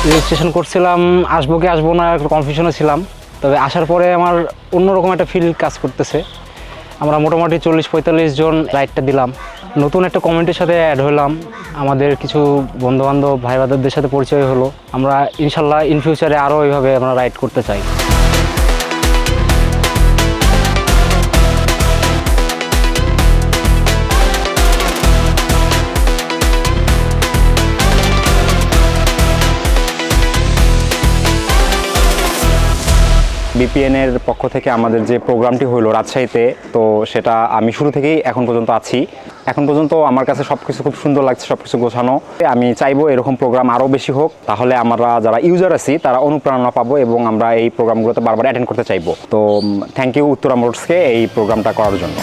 Registration করছিলাম, আসবো কি আসবো না একটা কনফিউশনে ছিলাম। তবে আসার পরে আমার অন্যরকম একটা ফিল কাজ করতেছে। আমরা মোটামুটি 40-45 জন রাইডটা দিলাম। নতুন একটা কমিউনিটির সাথে অ্যাড হলাম, আমাদের কিছু বন্ধুবান্ধব ভাই ব্রাদারদের সাথে পরিচয় হলো। আমরা ইনশাল্লাহ ইন ফিউচারে আরও এইভাবে আমরা রাইড করতে চাই। বিপিএনের পক্ষ থেকে আমাদের যে প্রোগ্রামটি হলো রাজশাহীতে, তো সেটা আমি শুরু থেকেই এখন পর্যন্ত আছি। এখন পর্যন্ত আমার কাছে সব কিছু খুব সুন্দর লাগছে, সব কিছু গোছানো। আমি চাইবো এরকম প্রোগ্রাম আরও বেশি হোক, তাহলে আমরা যারা ইউজার আছি তারা অনুপ্রেরণা পাবো এবং আমরা এই প্রোগ্রামগুলোতে বারবার অ্যাটেন্ড করতে চাইবো। তো থ্যাংক ইউ উত্তরা মোটরসকে এই প্রোগ্রামটা করার জন্য।